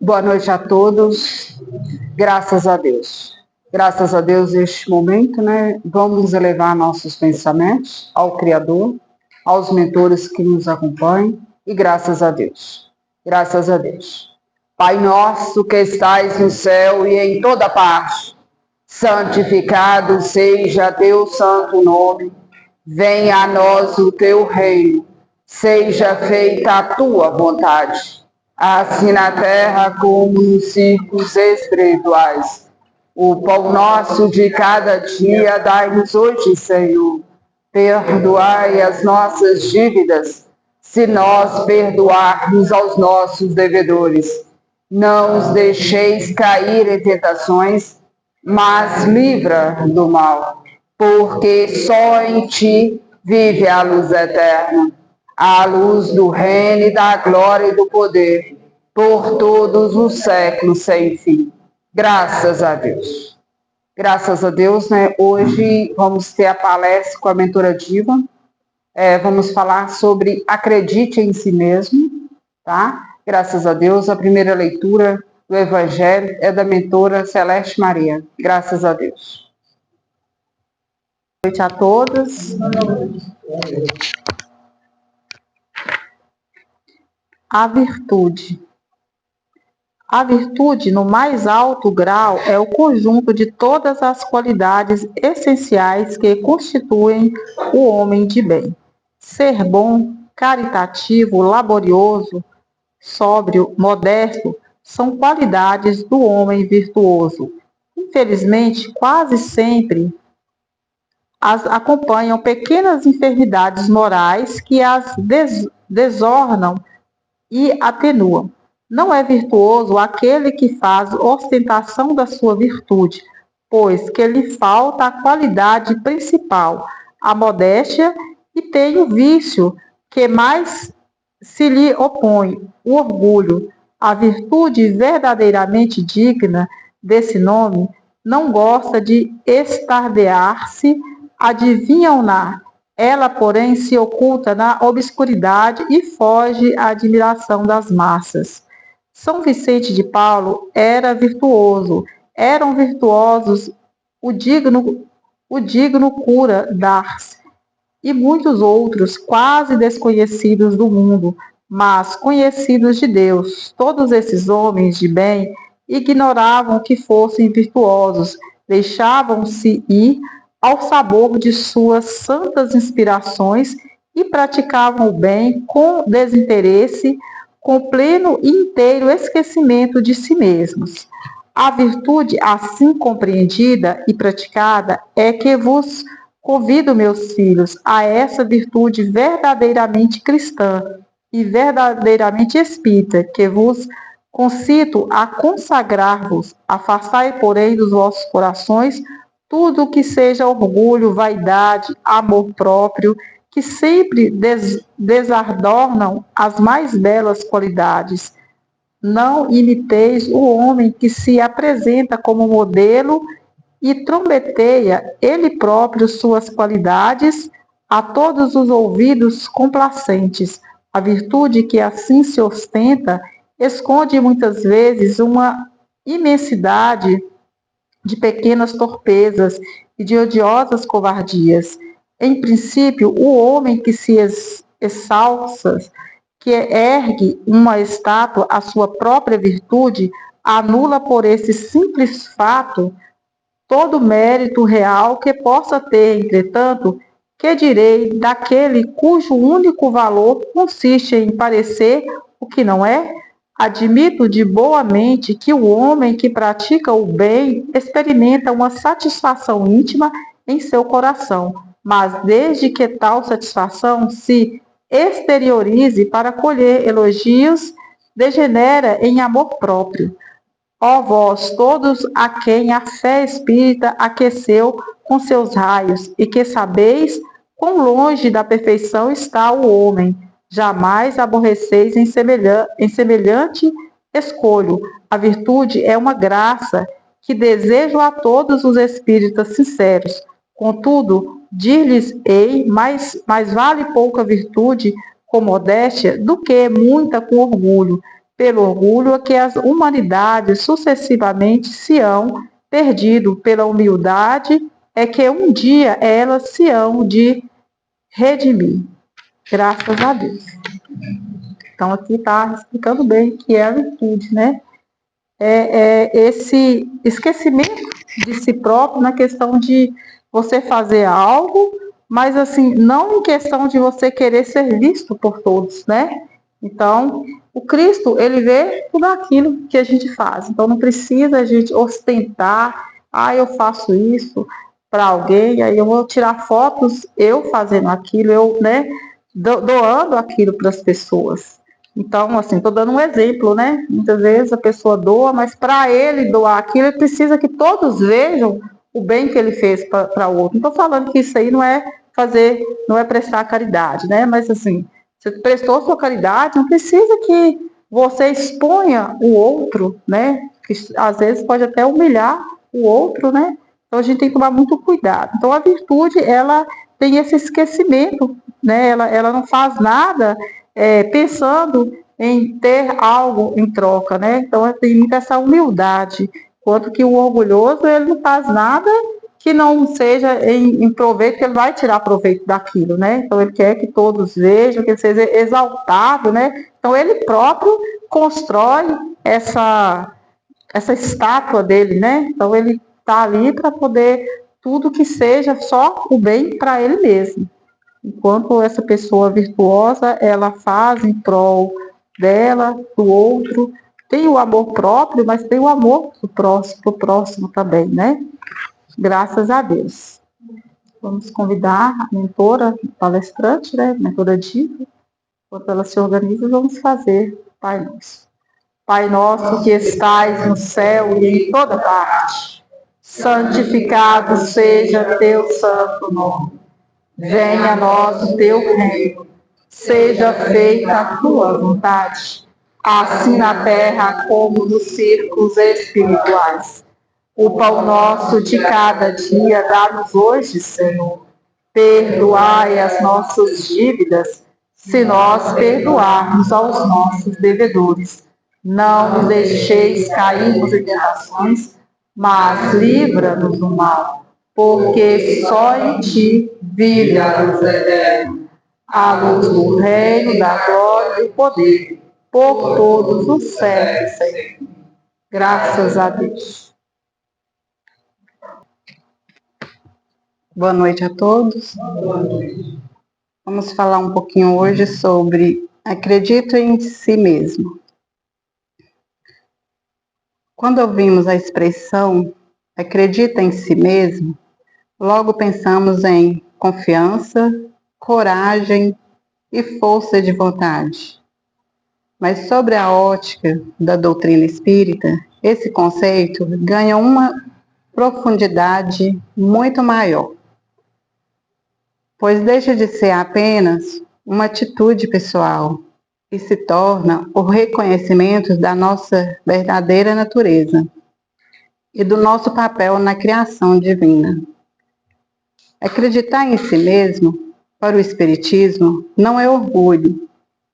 Boa noite a todos. Graças a Deus. Graças a Deus, neste momento, né? Vamos elevar nossos pensamentos ao Criador, aos mentores que nos acompanham e graças a Deus. Graças a Deus. Pai nosso que estais no céu e em toda parte, santificado seja teu santo nome. Venha a nós o teu reino. Seja feita a tua vontade, assim na terra como nos círculos espirituais. O pão nosso de cada dia dai-nos hoje, Senhor. Perdoai as nossas dívidas, se nós perdoarmos aos nossos devedores. Não os deixeis cair em tentações, mas livra do mal, porque só em ti vive a luz eterna, a luz do reino e da glória e do poder, por todos os séculos sem fim. Graças a Deus. Graças a Deus, né? Hoje vamos ter a palestra com a mentora Diva. Vamos falar sobre acredite em si mesmo, tá? Graças a Deus, a primeira leitura do Evangelho é da mentora Celeste Maria. Graças a Deus. Boa noite a todos. A virtude. A virtude, no mais alto grau, é o conjunto de todas as qualidades essenciais que constituem o homem de bem. Ser bom, caritativo, laborioso, sóbrio, modesto, são qualidades do homem virtuoso. Infelizmente, quase sempre as acompanham pequenas enfermidades morais que as desornam e atenuam. Não é virtuoso aquele que faz ostentação da sua virtude, pois que lhe falta a qualidade principal, a modéstia, e tem o vício que mais se lhe opõe, o orgulho. A virtude verdadeiramente digna desse nome não gosta de estardear-se, adivinham-na. Ela, porém, se oculta na obscuridade e foge à admiração das massas. São Vicente de Paulo era virtuoso, eram virtuosos o digno cura d'Ars e muitos outros quase desconhecidos do mundo, mas conhecidos de Deus. Todos esses homens de bem ignoravam que fossem virtuosos, deixavam-se ir ao sabor de suas santas inspirações e praticavam o bem com desinteresse, com pleno e inteiro esquecimento de si mesmos. A virtude assim compreendida e praticada é que vos convido, meus filhos, a essa virtude verdadeiramente cristã e verdadeiramente espírita, que vos concito a consagrar-vos. Afastai, porém, dos vossos corações tudo o que seja orgulho, vaidade, amor próprio, que sempre desardornam as mais belas qualidades. Não imiteis o homem que se apresenta como modelo e trombeteia ele próprio suas qualidades a todos os ouvidos complacentes. A virtude que assim se ostenta esconde muitas vezes uma imensidade de pequenas torpezas e de odiosas covardias. Em princípio, o homem que se exalça, que ergue uma estátua à sua própria virtude, anula por esse simples fato todo mérito real que possa ter. Entretanto, que direi daquele cujo único valor consiste em parecer o que não é? Admito de boa mente que o homem que pratica o bem experimenta uma satisfação íntima em seu coração, mas desde que tal satisfação se exteriorize para colher elogios, degenera em amor próprio. Ó vós todos a quem a fé espírita aqueceu com seus raios, e que sabeis quão longe da perfeição está o homem, jamais aborreceis em semelhante escolho. A virtude é uma graça que desejo a todos os espíritas sinceros. Contudo, dir-lhes-ei, mais vale pouca virtude com modéstia do que muita com orgulho. pelo orgulho é que as humanidades sucessivamente se hão perdido, pela humildade é que um dia elas se hão de redimir. Graças a Deus. Então aqui está explicando bem o que é a virtude, né? É esse esquecimento de si próprio na questão de você fazer algo, mas assim, não em questão de você querer ser visto por todos, né? Então, o Cristo, ele vê tudo aquilo que a gente faz. Então, não precisa a gente ostentar, eu faço isso para alguém, aí eu vou tirar fotos eu fazendo aquilo, eu, né, doando aquilo para as pessoas. Então, assim, estou dando um exemplo, né? Muitas vezes a pessoa doa, mas para ele doar aquilo, ele precisa que todos vejam o bem que ele fez para o outro. Não estou falando que isso aí não é fazer, não é prestar caridade, né? Mas assim, você prestou sua caridade, não precisa que você exponha o outro, né? Que às vezes pode até humilhar o outro, né? Então a gente tem que tomar muito cuidado. Então a virtude, ela tem esse esquecimento, né? Ela não faz nada pensando em ter algo em troca, né? Então tem muita essa humildade, quanto que o orgulhoso ele não faz nada que não seja em proveito, que ele vai tirar proveito daquilo, né? Então ele quer que todos vejam, que ele seja exaltado, né? Então ele próprio constrói essa estátua dele, né? Então ele está ali para poder tudo que seja só o bem para ele mesmo. Enquanto essa pessoa virtuosa, ela faz em prol dela, do outro, tem o amor próprio, mas tem o amor pro próximo também, né? Graças a Deus. Vamos convidar a mentora, a palestrante, né? A mentora Diva, enquanto ela se organiza, vamos fazer Pai Nosso. Pai nosso que estais no céu e em toda parte, santificado seja teu santo nome. Venha a nós o teu reino, seja feita a tua vontade, assim na terra como nos círculos espirituais. O pão nosso de cada dia dá-nos hoje, Senhor. Perdoai as nossas dívidas, se nós perdoarmos aos nossos devedores. Não nos deixeis cairmos em tentações, mas livra-nos do mal, porque só em ti vive a luz eterna, a luz do reino, da glória e do poder, por todos os séculos, Senhor. Graças a Deus. Boa noite a todos. Boa noite. Vamos falar um pouquinho hoje sobre acredito em si mesmo. Quando ouvimos a expressão acredita em si mesmo, logo pensamos em confiança, coragem e força de vontade. Mas sobre a ótica da doutrina espírita, esse conceito ganha uma profundidade muito maior, pois deixa de ser apenas uma atitude pessoal e se torna o reconhecimento da nossa verdadeira natureza e do nosso papel na criação divina. Acreditar em si mesmo, para o Espiritismo, não é orgulho,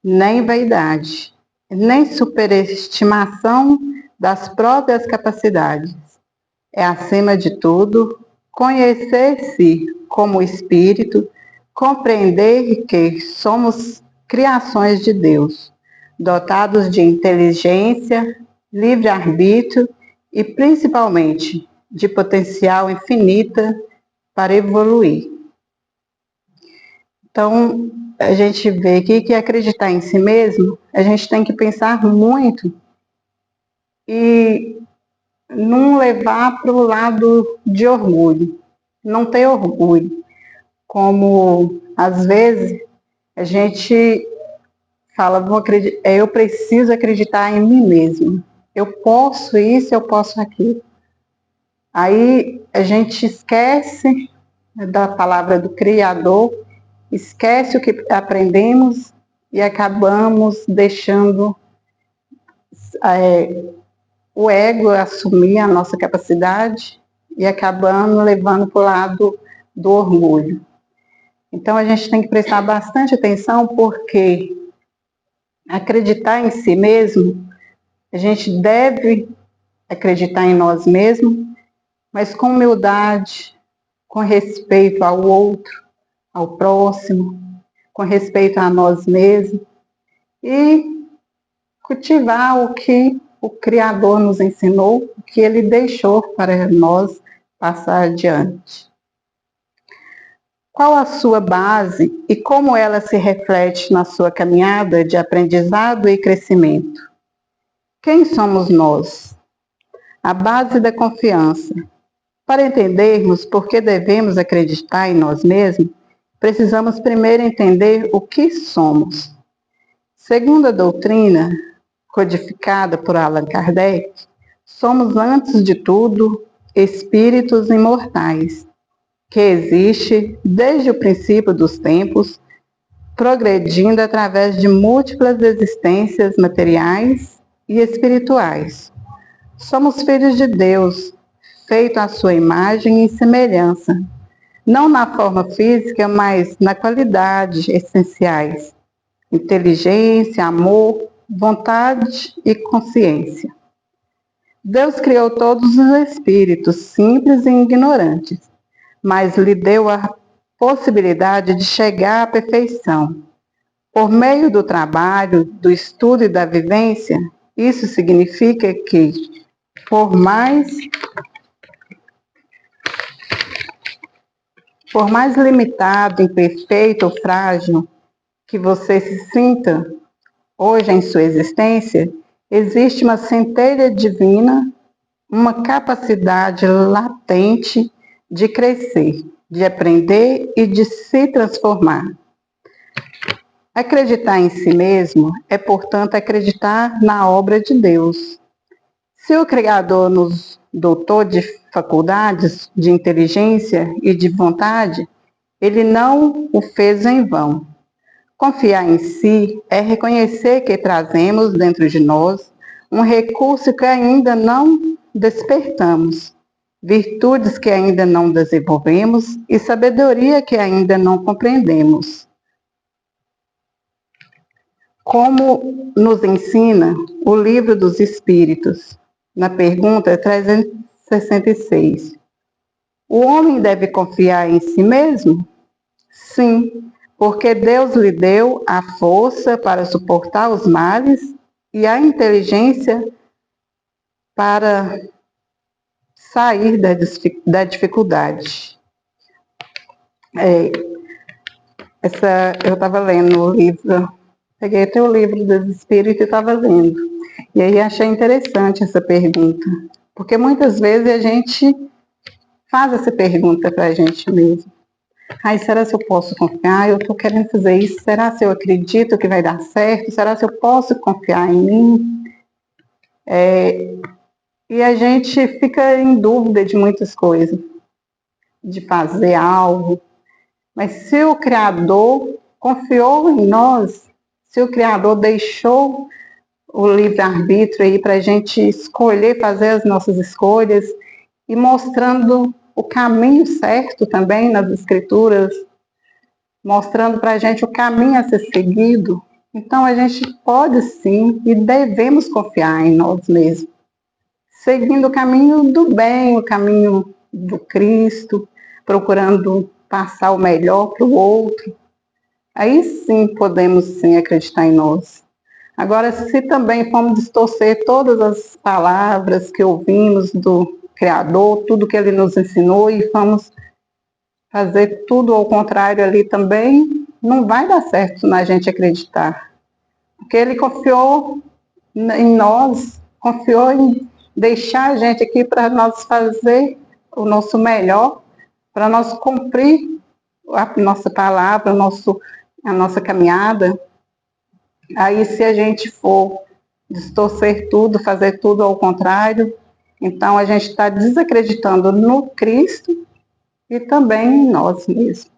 nem vaidade, nem superestimação das próprias capacidades. É, acima de tudo, conhecer-se como espírito, compreender que somos criações de Deus, dotados de inteligência, livre-arbítrio e, principalmente, de potencial infinita para evoluir. Então, a gente vê aqui que acreditar em si mesmo, a gente tem que pensar muito e não levar para o lado de orgulho, não ter orgulho. Como, às vezes, a gente fala, eu preciso acreditar em mim mesmo. Eu posso isso, eu posso aquilo. Aí a gente esquece da palavra do Criador, esquece o que aprendemos e acabamos deixando o ego assumir a nossa capacidade e acabando levando para o lado do orgulho. Então a gente tem que prestar bastante atenção, porque acreditar em si mesmo A gente deve acreditar em nós mesmos, mas com humildade, com respeito ao outro, ao próximo, com respeito a nós mesmos e cultivar o que o Criador nos ensinou, o que Ele deixou para nós passar adiante. Qual a sua base e como ela se reflete na sua caminhada de aprendizado e crescimento? Quem somos nós? A base da confiança. Para entendermos por que devemos acreditar em nós mesmos, precisamos primeiro entender o que somos. Segundo a doutrina codificada por Allan Kardec, somos, antes de tudo, espíritos imortais, que existe desde o princípio dos tempos, progredindo através de múltiplas existências materiais e espirituais. Somos filhos de Deus, feitos à sua imagem e semelhança, não na forma física, mas na qualidade essenciais: inteligência, amor, vontade e consciência. Deus criou todos os espíritos, simples e ignorantes, mas lhe deu a possibilidade de chegar à perfeição. Por meio do trabalho, do estudo e da vivência, isso significa que, por mais limitado, imperfeito ou frágil que você se sinta hoje em sua existência, existe uma centelha divina, uma capacidade latente de crescer, de aprender e de se transformar. Acreditar em si mesmo é, portanto, acreditar na obra de Deus. Se o Criador nos dotou de faculdades, de inteligência e de vontade, Ele não o fez em vão. Confiar em si é reconhecer que trazemos dentro de nós um recurso que ainda não despertamos, virtudes que ainda não desenvolvemos e sabedoria que ainda não compreendemos. Como nos ensina o Livro dos Espíritos, na pergunta 366, o homem deve confiar em si mesmo? Sim, porque Deus lhe deu a força para suportar os males e a inteligência para sair da dificuldade. Eu estava lendo o livro, peguei até o Livro dos Espíritos e estava lendo. E aí achei interessante essa pergunta, porque muitas vezes a gente faz essa pergunta para a gente mesmo. Ai, será se eu posso confiar? Eu estou querendo fazer isso. Será se eu acredito que vai dar certo? Será se eu posso confiar em mim? E a gente fica em dúvida de muitas coisas, de fazer algo. Mas se o Criador confiou em nós, se o Criador deixou o livre-arbítrio aí para a gente escolher, fazer as nossas escolhas e mostrando o caminho certo também nas Escrituras, mostrando para a gente o caminho a ser seguido, então a gente pode sim e devemos confiar em nós mesmos, seguindo o caminho do bem, o caminho do Cristo, procurando passar o melhor para o outro. Aí sim podemos sim acreditar em nós. Agora, se também formos distorcer todas as palavras que ouvimos do Criador, tudo que Ele nos ensinou, e vamos fazer tudo ao contrário ali também, não vai dar certo na gente acreditar. Porque Ele confiou em nós, confiou em deixar a gente aqui para nós fazer o nosso melhor, para nós cumprir a nossa palavra, a nossa caminhada. Aí, se a gente for distorcer tudo, fazer tudo ao contrário, então a gente está desacreditando no Cristo e também em nós mesmos.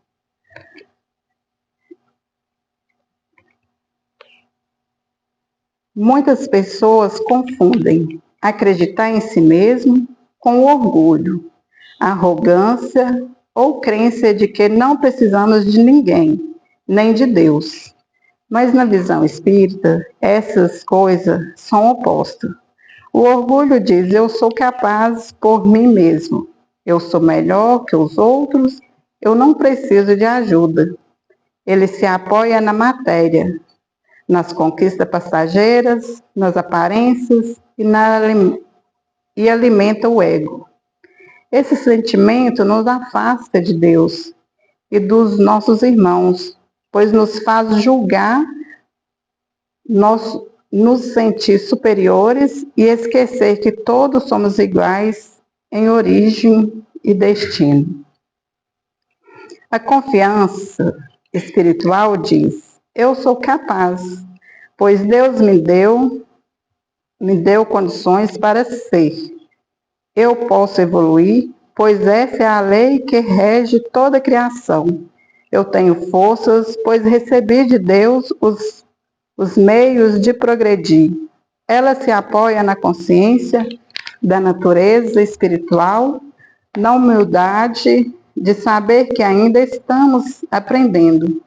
Muitas pessoas confundem acreditar em si mesmo com orgulho, arrogância ou crença de que não precisamos de ninguém, nem de Deus. Mas na visão espírita, essas coisas são opostas. O orgulho diz: eu sou capaz por mim mesmo. Eu sou melhor que os outros. Eu não preciso de ajuda. Ele se apoia na matéria, nas conquistas passageiras, nas aparências e alimenta o ego. Esse sentimento nos afasta de Deus e dos nossos irmãos, pois nos faz julgar, nos sentir superiores e esquecer que todos somos iguais em origem e destino. A confiança espiritual diz: eu sou capaz, pois Deus me deu condições para ser. Eu posso evoluir, pois essa é a lei que rege toda a criação. Eu tenho forças, pois recebi de Deus os meios de progredir. Ela se apoia na consciência da natureza espiritual, na humildade de saber que ainda estamos aprendendo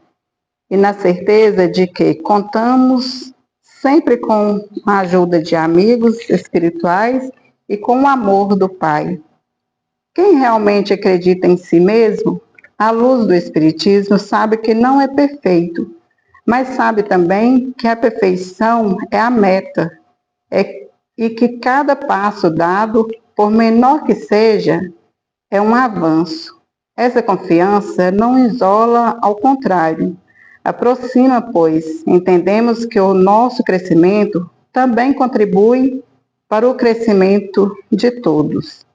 e na certeza de que contamos sempre com a ajuda de amigos espirituais e com o amor do Pai. Quem realmente acredita em si mesmo, à luz do Espiritismo, sabe que não é perfeito, mas sabe também que a perfeição é a meta, e que cada passo dado, por menor que seja, é um avanço. Essa confiança não isola, ao contrário, aproxima, pois entendemos que o nosso crescimento também contribui para o crescimento de todos.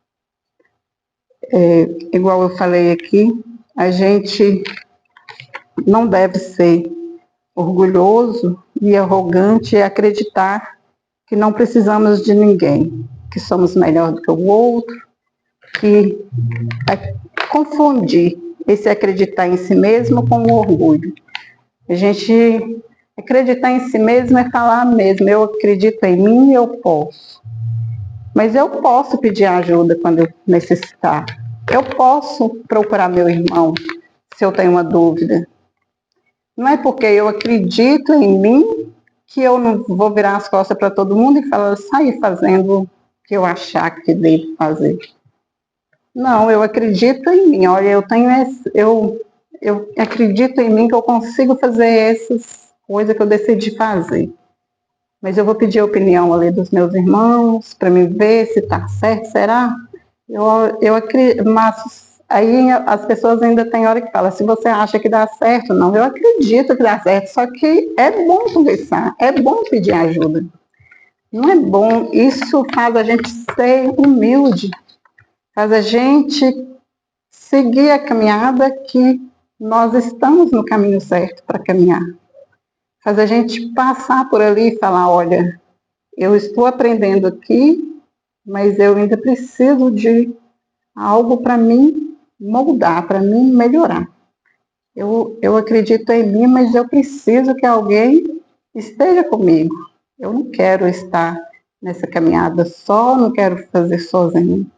Igual eu falei aqui, a gente não deve ser orgulhoso e arrogante e acreditar que não precisamos de ninguém, que somos melhor do que o outro, que confundir esse acreditar em si mesmo com o orgulho. A gente acreditar em si mesmo é falar mesmo: eu acredito em mim, eu posso. Mas eu posso pedir ajuda quando eu necessitar. Eu posso procurar meu irmão se eu tenho uma dúvida. Não é porque eu acredito em mim que eu não vou virar as costas para todo mundo e sair fazendo o que eu achar que devo fazer. Não, eu acredito em mim. Olha, eu acredito em mim que eu consigo fazer essas coisas que eu decidi fazer. Mas eu vou pedir a opinião ali dos meus irmãos para me ver se está certo, será? Eu acredito, mas aí as pessoas ainda têm hora que falam: se você acha que dá certo, não, eu acredito que dá certo, só que é bom conversar, é bom pedir ajuda. Não é bom, isso faz a gente ser humilde, faz a gente seguir a caminhada que nós estamos no caminho certo para caminhar. Faz a gente passar por ali e falar: olha, eu estou aprendendo aqui, mas eu ainda preciso de algo para mim moldar, para mim melhorar. Eu acredito em mim, mas eu preciso que alguém esteja comigo. Eu não quero estar nessa caminhada só, não quero fazer sozinho.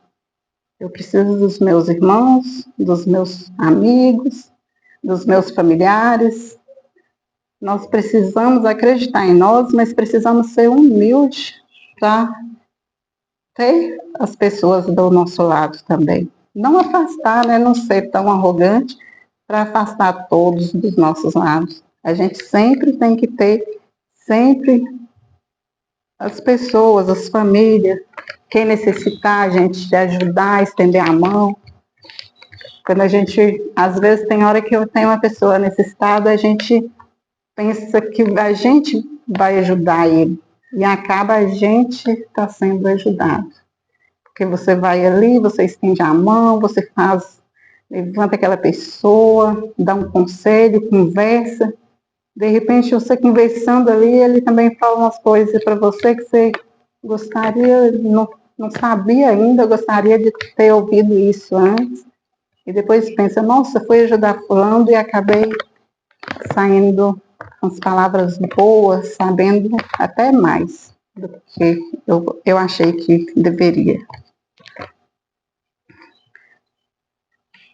Eu preciso dos meus irmãos, dos meus amigos, dos meus familiares. Nós precisamos acreditar em nós, mas precisamos ser humildes para ter as pessoas do nosso lado também. Não afastar, né? Não ser tão arrogante para afastar todos dos nossos lados. A gente sempre tem que ter, sempre as pessoas, as famílias, quem necessitar, a gente de ajudar, estender a mão. Quando a gente, às vezes tem hora que eu tenho uma pessoa necessitada, a gente pensa que a gente vai ajudar ele e acaba a gente está sendo ajudado. Porque você vai ali, você estende a mão, você levanta aquela pessoa, dá um conselho, conversa. De repente, você conversando ali, ele também fala umas coisas para você que você gostaria, não sabia ainda, gostaria de ter ouvido isso antes. E depois pensa: nossa, fui ajudar fulano e acabei saindo com as palavras boas, sabendo até mais do que eu achei que deveria.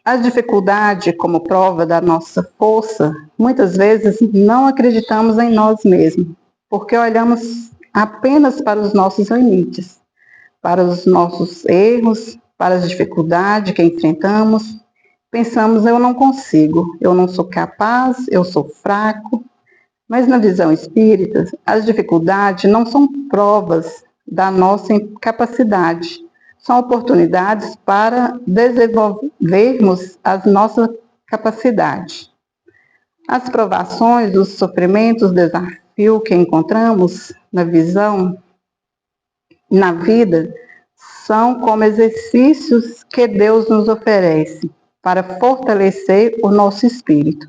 A dificuldade como prova da nossa força, muitas vezes não acreditamos em nós mesmos, porque olhamos apenas para os nossos limites. para os nossos erros, para as dificuldades que enfrentamos. Pensamos, eu não consigo, eu não sou capaz, eu sou fraco. Mas na visão espírita, as dificuldades não são provas da nossa incapacidade, são oportunidades para desenvolvermos as nossas capacidades. As provações, os sofrimentos, os desafios que encontramos na visão, na vida, são como exercícios que Deus nos oferece para fortalecer o nosso espírito.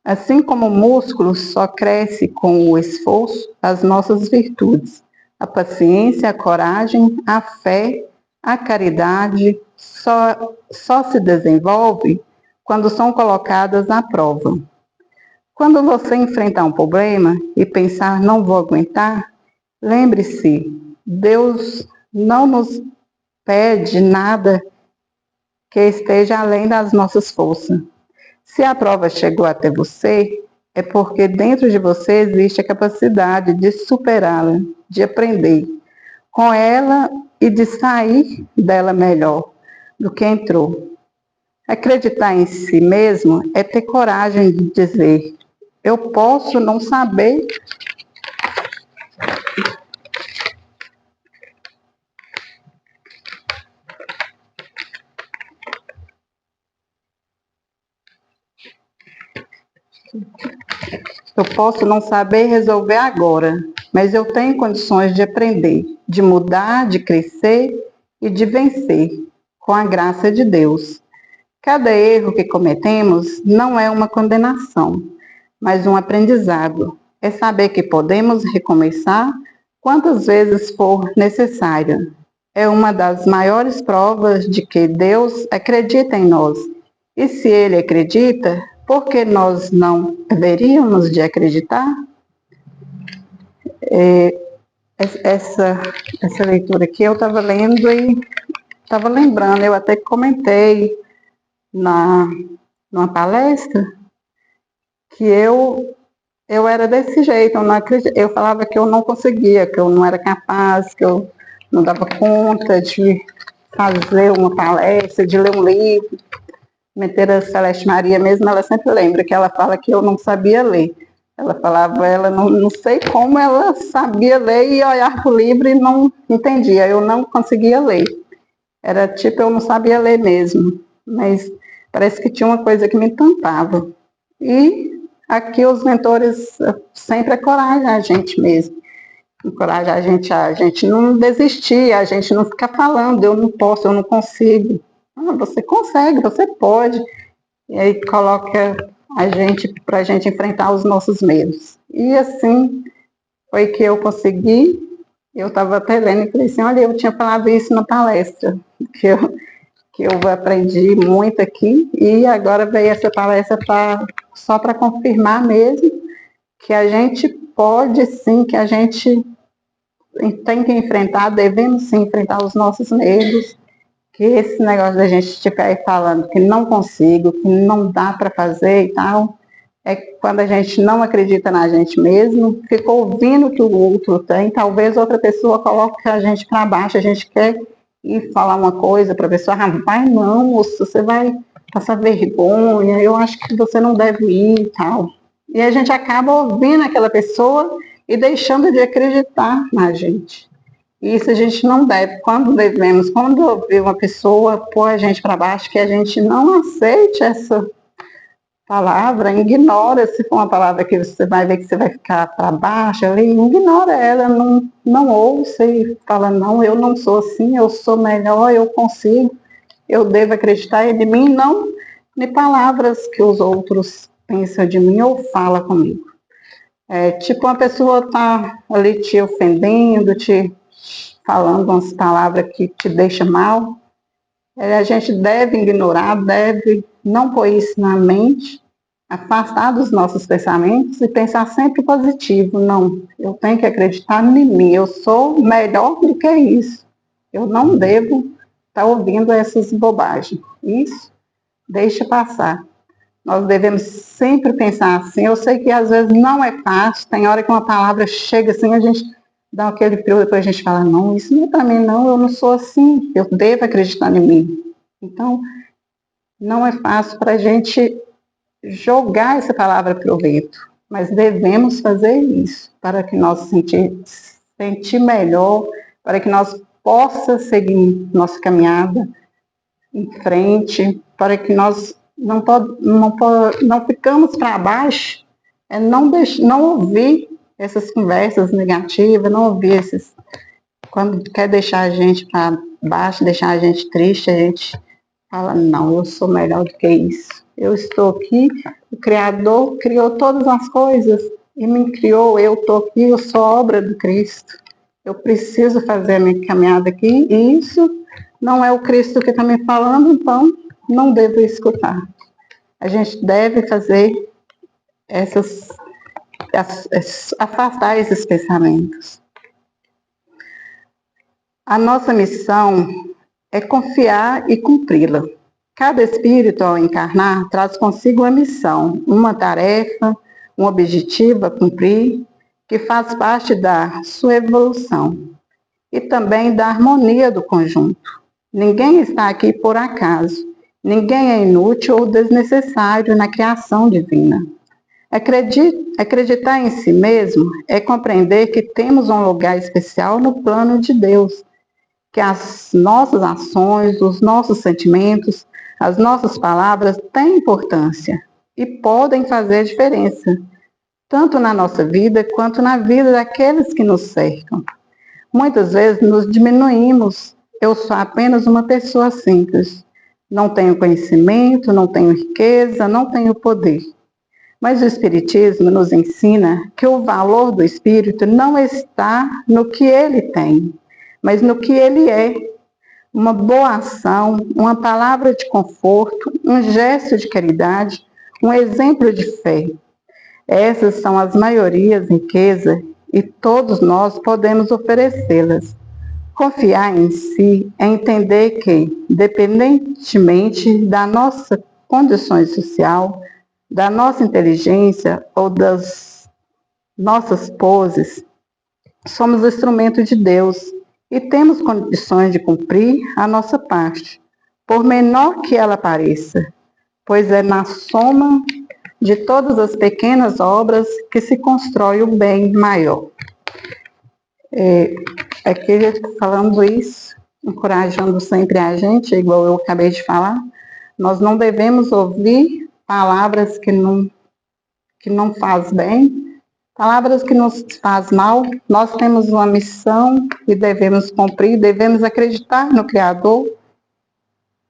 Assim como o músculo só cresce com o esforço, as nossas virtudes, a paciência, a coragem, a fé, a caridade, só se desenvolve quando são colocadas à prova. Quando você enfrentar um problema e pensar, não vou aguentar, lembre-se, Deus não nos pede nada que esteja além das nossas forças. Se a prova chegou até você, é porque dentro de você existe a capacidade de superá-la, de aprender com ela e de sair dela melhor do que entrou. Acreditar em si mesmo é ter coragem de dizer, eu posso não saber. Eu posso não saber resolver agora, mas eu tenho condições de aprender, de mudar, de crescer e de vencer, com a graça de Deus. Cada erro que cometemos não é uma condenação, mas um aprendizado. É saber que podemos recomeçar quantas vezes for necessário. É uma das maiores provas de que Deus acredita em nós. E se Ele acredita, por que nós não deveríamos de acreditar? Essa leitura aqui eu estava lendo e estava lembrando, eu até comentei numa palestra que eu era desse jeito, eu falava que eu não conseguia, que eu não era capaz, que eu não dava conta de fazer uma palestra, de ler um livro. A Celeste Maria mesmo, ela sempre lembra que ela fala que eu não sabia ler. Ela falava, ela não sei como ela sabia ler e olhar para o livro e não entendia, eu não conseguia ler. Era tipo, eu não sabia ler mesmo, mas parece que tinha uma coisa que me encantava. E aqui os mentores sempre encorajam a gente mesmo, encorajam a gente não desistir, a gente não ficar falando, eu não posso, eu não consigo. Você consegue, você pode. E aí coloca a gente para a gente enfrentar os nossos medos. E assim foi que eu consegui. Eu estava até lendo e falei assim, olha, eu tinha falado isso na palestra, que eu aprendi muito aqui, e agora veio essa palestra só para confirmar mesmo que a gente pode sim, que a gente tem que enfrentar, devemos sim enfrentar os nossos medos, que esse negócio da gente ficar aí falando que não consigo, que não dá para fazer e tal, é quando a gente não acredita na gente mesmo, fica ouvindo o que o outro tem, talvez outra pessoa coloque a gente para baixo, a gente quer ir falar uma coisa para a pessoa, vai não, moço, você vai passar vergonha, eu acho que você não deve ir e tal. E a gente acaba ouvindo aquela pessoa e deixando de acreditar na gente. Isso a gente não deve. Quando ouvir uma pessoa pôr a gente para baixo, que a gente não aceite essa palavra, ignora, se for uma palavra que você vai ver que você vai ficar para baixo, ali, ignora ela, não ouça e fala, não, eu não sou assim, eu sou melhor, eu consigo, eu devo acreditar em mim, não em palavras que os outros pensam de mim ou falam comigo. Tipo, uma pessoa tá ali te ofendendo, te falando umas palavras que te deixam mal, a gente deve ignorar, deve não pôr isso na mente, afastar dos nossos pensamentos e pensar sempre positivo. Não, eu tenho que acreditar em mim, eu sou melhor do que isso. Eu não devo estar ouvindo essas bobagens. Isso, deixa passar. Nós devemos sempre pensar assim. Eu sei que às vezes não é fácil, tem hora que uma palavra chega assim, a gente dá aquele frio, depois a gente fala, não, isso não é para mim não, eu não sou assim, eu devo acreditar em mim. Então, não é fácil para a gente jogar essa palavra para o vento, mas devemos fazer isso para que nós sentir melhor, para que nós possa seguir nossa caminhada em frente, para que nós não ficamos para baixo, não ouvir essas conversas negativas, não ouvir quando quer deixar a gente para baixo, deixar a gente triste, a gente fala, não, eu sou melhor do que isso. Eu estou aqui, o Criador criou todas as coisas e me criou, eu estou aqui, eu sou obra do Cristo. Eu preciso fazer a minha caminhada aqui e isso não é o Cristo que está me falando, então não devo escutar. A gente deve fazer afastar esses pensamentos. A nossa missão é confiar e cumpri-la. Cada espírito, ao encarnar, traz consigo uma missão, uma tarefa, um objetivo a cumprir, que faz parte da sua evolução e também da harmonia do conjunto. Ninguém está aqui por acaso, ninguém é inútil ou desnecessário na criação divina. Acreditar em si mesmo é compreender que temos um lugar especial no plano de Deus, que as nossas ações, os nossos sentimentos, as nossas palavras têm importância e podem fazer diferença, tanto na nossa vida quanto na vida daqueles que nos cercam. Muitas vezes nos diminuímos. Eu sou apenas uma pessoa simples. Não tenho conhecimento, não tenho riqueza, não tenho poder. Mas o Espiritismo nos ensina que o valor do espírito não está no que ele tem, mas no que ele é. Uma boa ação, uma palavra de conforto, um gesto de caridade, um exemplo de fé. Essas são as maiorias riquezas e todos nós podemos oferecê-las. Confiar em si é entender que, independentemente da nossa condição social, da nossa inteligência ou das nossas poses, somos instrumento de Deus e temos condições de cumprir a nossa parte, por menor que ela pareça, pois é na soma de todas as pequenas obras que se constrói o bem maior. Aqui a gente está falando isso, encorajando sempre a gente, igual eu acabei de falar, nós não devemos ouvir palavras que não faz bem, palavras que nos faz mal. Nós temos uma missão e devemos cumprir, devemos acreditar no Criador,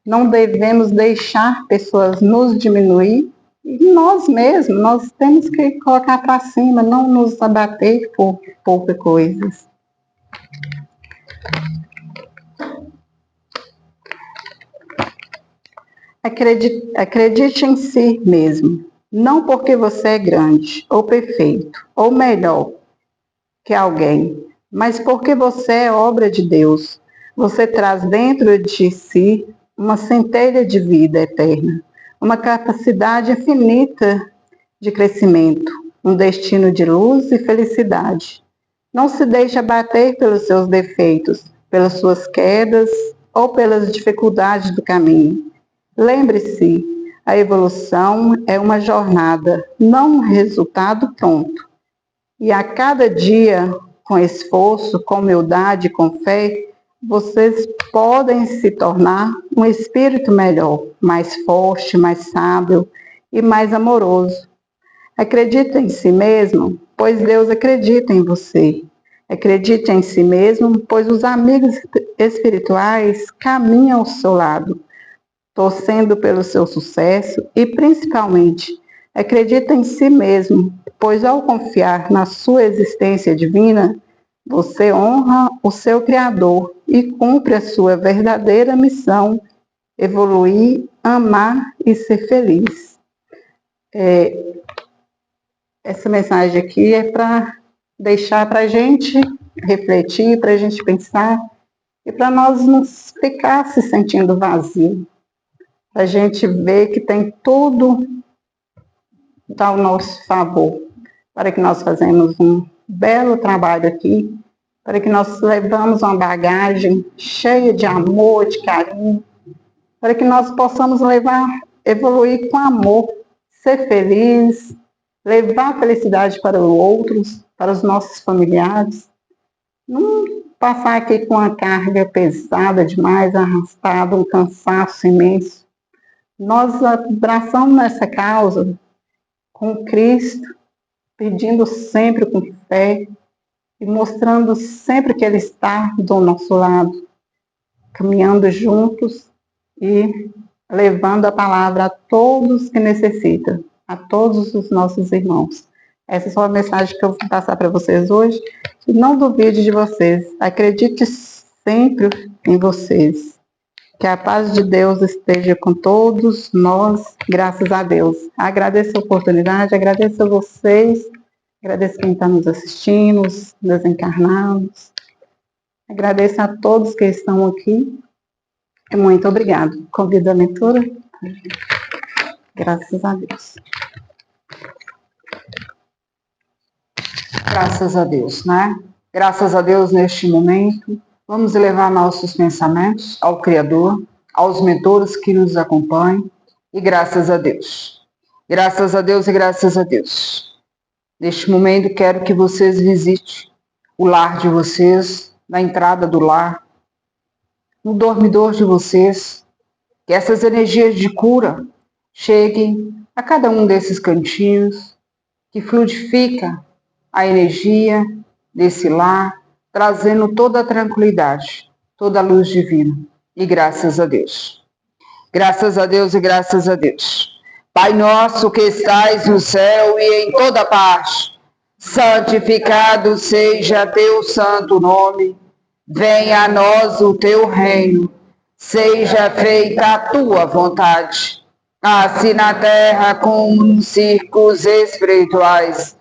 não devemos deixar pessoas nos diminuir, e nós mesmos, nós temos que colocar para cima, não nos abater por poucas coisas. Acredite em si mesmo. Não porque você é grande, ou perfeito, ou melhor que alguém, mas porque você é obra de Deus. Você traz dentro de si uma centelha de vida eterna, uma capacidade infinita de crescimento, um destino de luz e felicidade. Não se deixe abater pelos seus defeitos, pelas suas quedas ou pelas dificuldades do caminho. Lembre-se, a evolução é uma jornada, não um resultado pronto. E a cada dia, com esforço, com humildade, com fé, vocês podem se tornar um espírito melhor, mais forte, mais sábio e mais amoroso. Acredite em si mesmo, pois Deus acredita em você. Acredite em si mesmo, pois os amigos espirituais caminham ao seu lado, torcendo pelo seu sucesso e, principalmente, acredita em si mesmo, pois ao confiar na sua existência divina, você honra o seu Criador e cumpre a sua verdadeira missão, evoluir, amar e ser feliz. Essa mensagem aqui é para deixar para a gente refletir, para a gente pensar e para nós não ficar se sentindo vazio. A gente vê que tem tudo ao nosso favor, para que nós façamos um belo trabalho aqui para que nós levamos uma bagagem cheia de amor, de carinho, para que nós possamos evoluir com amor, ser feliz, levar felicidade para os outros, para os nossos familiares. Não passar aqui com uma carga pesada demais, arrastada, um cansaço imenso. Nós abraçamos essa causa com Cristo, pedindo sempre com fé e mostrando sempre que Ele está do nosso lado, caminhando juntos e levando a palavra a todos que necessitam, a todos os nossos irmãos. Essa é só a mensagem que eu vou passar para vocês hoje. E não duvide de vocês, acredite sempre em vocês. Que a paz de Deus esteja com todos nós, graças a Deus. Agradeço a oportunidade, agradeço a vocês, agradeço quem está nos assistindo, os desencarnados. Agradeço a todos que estão aqui. Muito obrigado. Convido a leitura. Graças a Deus. Graças a Deus, né? Graças a Deus neste momento. Vamos elevar nossos pensamentos ao Criador, aos mentores que nos acompanham. E graças a Deus. Graças a Deus e graças a Deus. Neste momento quero que vocês visitem o lar de vocês, na entrada do lar, no dormidor de vocês, que essas energias de cura cheguem a cada um desses cantinhos, que fluidifica a energia desse lar, trazendo toda a tranquilidade, toda a luz divina. E graças a Deus. Graças a Deus e graças a Deus. Pai nosso que estais no céu e em toda parte, santificado seja teu santo nome. Venha a nós o teu reino, seja feita a tua vontade, assim na terra como nos círculos espirituais.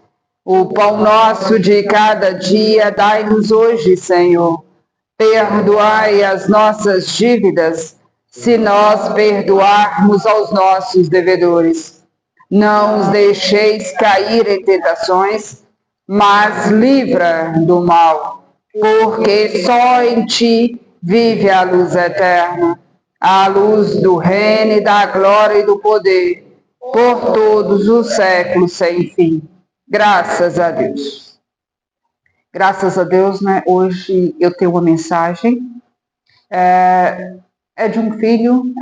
O pão nosso de cada dia dai-nos hoje, Senhor. Perdoai as nossas dívidas, se nós perdoarmos aos nossos devedores. Não os deixeis cair em tentações, mas livra do mal. Porque só em ti vive a luz eterna, a luz do reino e da glória e do poder, por todos os séculos sem fim. Graças a Deus. Graças a Deus, né? Hoje eu tenho uma mensagem, é de um filho,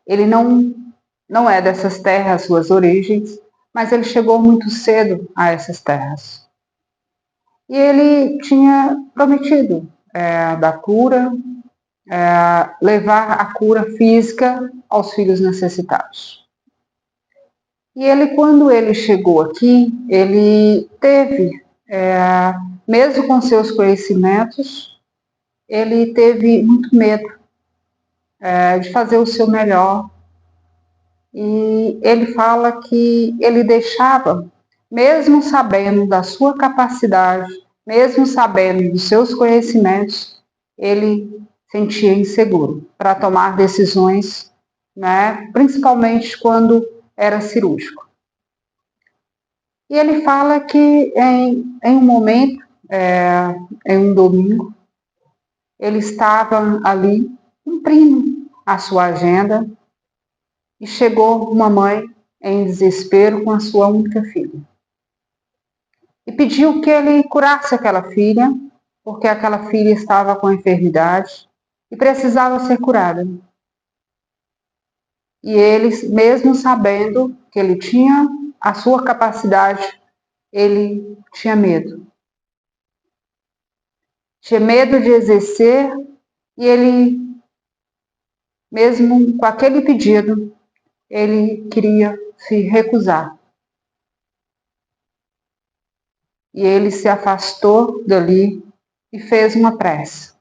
ele não é dessas terras, suas origens, mas ele chegou muito cedo a essas terras. E ele tinha prometido da cura, levar a cura física aos filhos necessitados. E ele, quando ele chegou aqui, ele teve, mesmo com seus conhecimentos, ele teve muito medo de fazer o seu melhor. E ele fala que ele deixava, mesmo sabendo da sua capacidade, mesmo sabendo dos seus conhecimentos, ele sentia inseguro para tomar decisões, né, principalmente quando era cirúrgico. E ele fala que em um momento, em um domingo, ele estava ali cumprindo a sua agenda e chegou uma mãe em desespero com a sua única filha. E pediu que ele curasse aquela filha, porque aquela filha estava com enfermidade e precisava ser curada. E ele, mesmo sabendo que ele tinha a sua capacidade, ele tinha medo. Tinha medo de exercer e ele, mesmo com aquele pedido, ele queria se recusar. E ele se afastou dali e fez uma prece.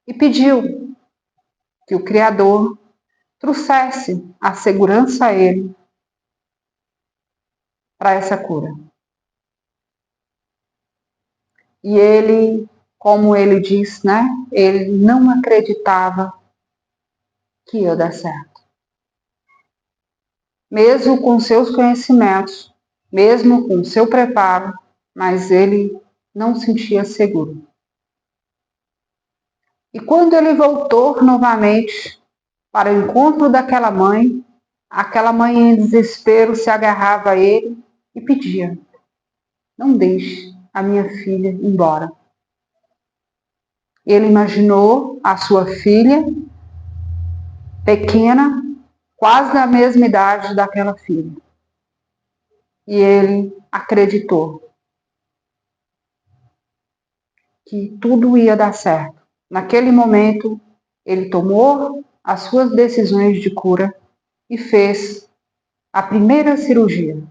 E pediu que o Criador trouxesse a segurança a ele para essa cura. E ele, como ele diz, né? Ele não acreditava que ia dar certo. Mesmo com seus conhecimentos, mesmo com seu preparo, mas ele não se sentia seguro. E quando ele voltou novamente para o encontro daquela mãe, aquela mãe em desespero se agarrava a ele e pedia: não deixe a minha filha ir embora. Ele imaginou a sua filha pequena, quase da mesma idade daquela filha. E ele acreditou que tudo ia dar certo. Naquele momento, ele tomou as suas decisões de cura e fez a primeira cirurgia.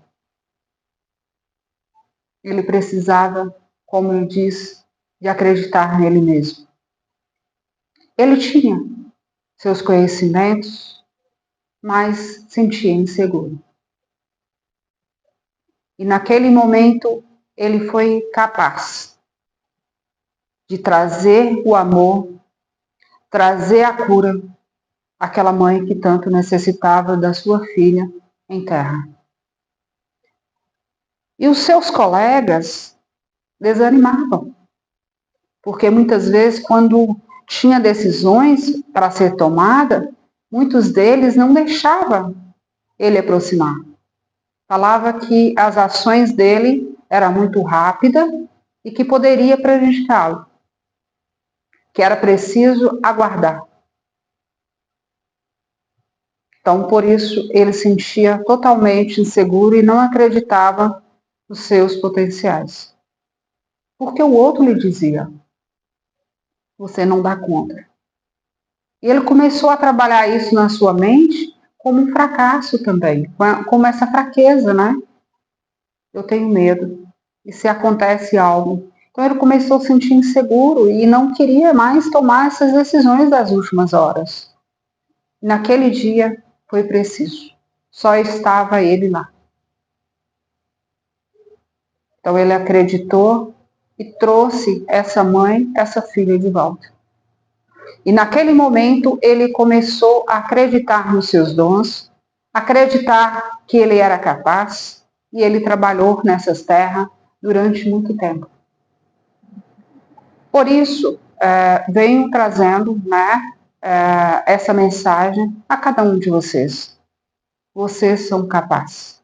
Ele precisava, como eu disse, de acreditar nele mesmo. Ele tinha seus conhecimentos, mas sentia inseguro. E naquele momento, ele foi capaz de trazer o amor, trazer a cura àquela mãe que tanto necessitava da sua filha em terra. E os seus colegas desanimavam, porque muitas vezes, quando tinha decisões para ser tomada, muitos deles não deixavam ele aproximar. Falava que as ações dele eram muito rápidas e que poderia prejudicá-lo, que era preciso aguardar. Então, por isso, ele se sentia totalmente inseguro e não acreditava nos seus potenciais. Porque o outro lhe dizia: você não dá conta. E ele começou a trabalhar isso na sua mente como um fracasso também, como essa fraqueza, né? Eu tenho medo. E se acontece algo? Então ele começou a se sentir inseguro e não queria mais tomar essas decisões das últimas horas. Naquele dia foi preciso. Só estava ele lá. Então ele acreditou e trouxe essa mãe, essa filha de volta. E naquele momento ele começou a acreditar nos seus dons, acreditar que ele era capaz, e ele trabalhou nessas terras durante muito tempo. Por isso, venho trazendo, né, essa mensagem a cada um de vocês. Vocês são capazes.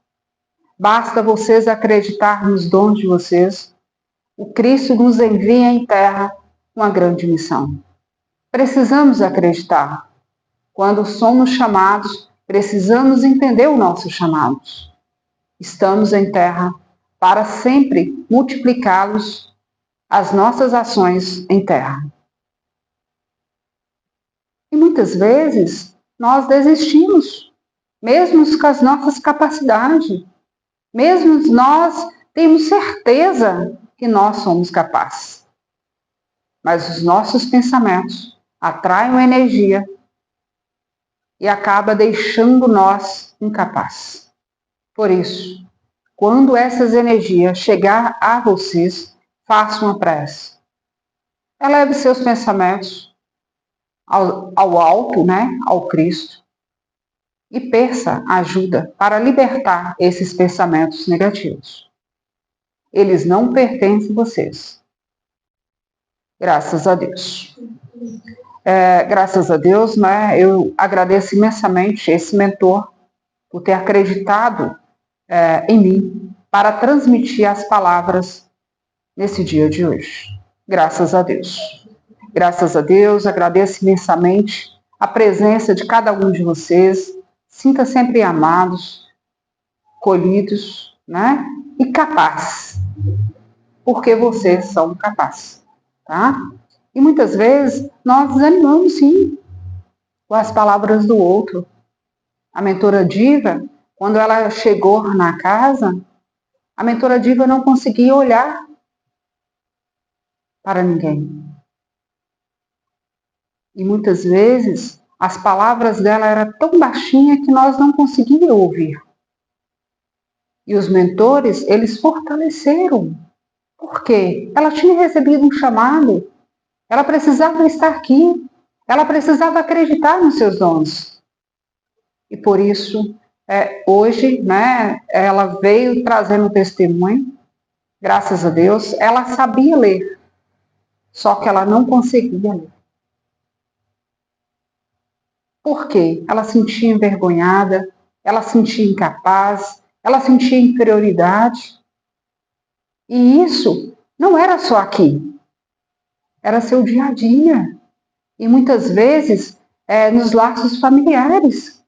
Basta vocês acreditar nos dons de vocês. O Cristo nos envia em terra uma grande missão. Precisamos acreditar. Quando somos chamados, precisamos entender o nosso chamado. Estamos em terra para sempre multiplicá-los, as nossas ações em terra. E muitas vezes nós desistimos, mesmo com as nossas capacidades, mesmo nós temos certeza que nós somos capazes. Mas os nossos pensamentos atraem uma energia e acaba deixando nós incapazes. Por isso, quando essas energias chegar a vocês, faça uma prece. Eleve seus pensamentos ao alto, né, ao Cristo, e peça ajuda para libertar esses pensamentos negativos. Eles não pertencem a vocês. Graças a Deus. Graças a Deus, né, eu agradeço imensamente esse mentor por ter acreditado em mim para transmitir as palavras nesse dia de hoje. Graças a Deus. Graças a Deus, agradeço imensamente a presença de cada um de vocês. Sinta sempre amados, colhidos, né? E capazes, porque vocês são capazes, tá? E muitas vezes nós desanimamos, sim, com as palavras do outro. A mentora Diva, quando ela chegou na casa, a mentora Diva não conseguia olhar para ninguém. E muitas vezes as palavras dela eram tão baixinhas que nós não conseguíamos ouvir. E os mentores, eles fortaleceram. Por quê? Ela tinha recebido um chamado. Ela precisava estar aqui. Ela precisava acreditar nos seus dons. E por isso, hoje, né, ela veio trazendo um testemunho. Graças a Deus, ela sabia ler. Só que ela não conseguia ler. Por quê? Ela se sentia envergonhada, ela se sentia incapaz, ela sentia inferioridade. E isso não era só aqui, era seu dia a dia. E muitas vezes nos laços familiares.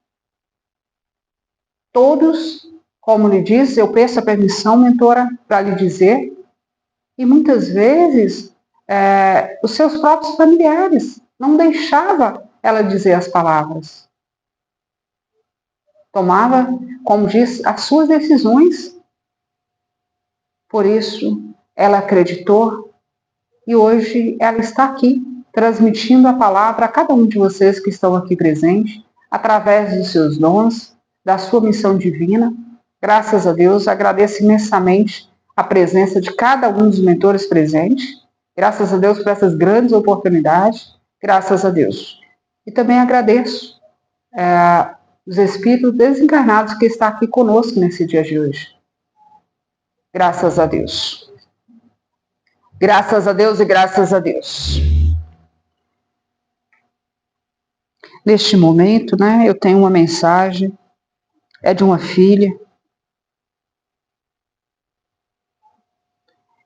Todos, como lhe disse, eu peço a permissão, mentora, para lhe dizer, e muitas vezes os seus próprios familiares não deixavam ela dizer as palavras. Tomava, como diz, as suas decisões. Por isso, ela acreditou e hoje ela está aqui, transmitindo a palavra a cada um de vocês que estão aqui presentes, através dos seus dons, da sua missão divina. Graças a Deus, agradeço imensamente a presença de cada um dos mentores presentes. Graças a Deus por essas grandes oportunidades. Graças a Deus. E também agradeço os espíritos desencarnados que estão aqui conosco nesse dia de hoje. Graças a Deus. Graças a Deus e graças a Deus. Neste momento, eu tenho uma mensagem, é de uma filha.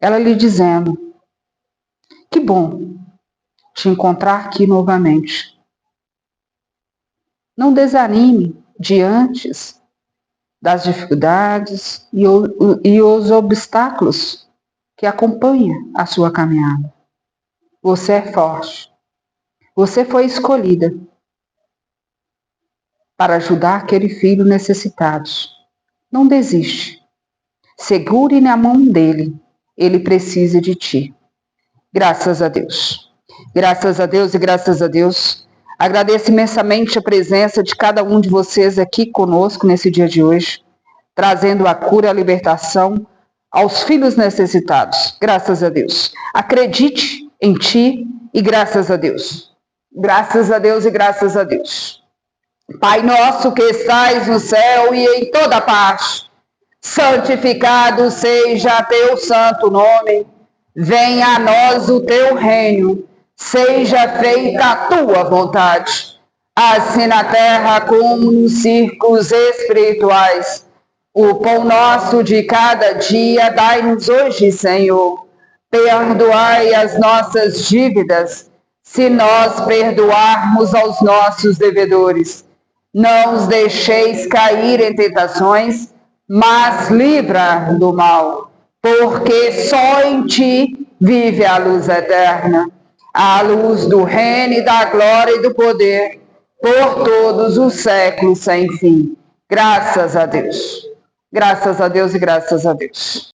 Ela lhe dizendo, que bom te encontrar aqui novamente. Não desanime diante das dificuldades e os obstáculos que acompanham a sua caminhada. Você é forte. Você foi escolhida para ajudar aquele filho necessitado. Não desiste. Segure na mão dele. Ele precisa de ti. Graças a Deus. Graças a Deus e graças a Deus. Agradeço imensamente a presença de cada um de vocês aqui conosco nesse dia de hoje, trazendo a cura e a libertação aos filhos necessitados. Graças a Deus. Acredite em ti e graças a Deus. Graças a Deus e graças a Deus. Pai nosso que estais no céu e em toda parte, santificado seja teu santo nome. Venha a nós o teu reino. Seja feita a tua vontade, assim na terra como nos círculos espirituais. O pão nosso de cada dia dai-nos hoje, Senhor. Perdoai as nossas dívidas, se nós perdoarmos aos nossos devedores. Não os deixeis cair em tentações, mas livra do mal, porque só em ti vive a luz eterna, a luz do reino e da glória e do poder, por todos os séculos sem fim. Graças a Deus. Graças a Deus e graças a Deus.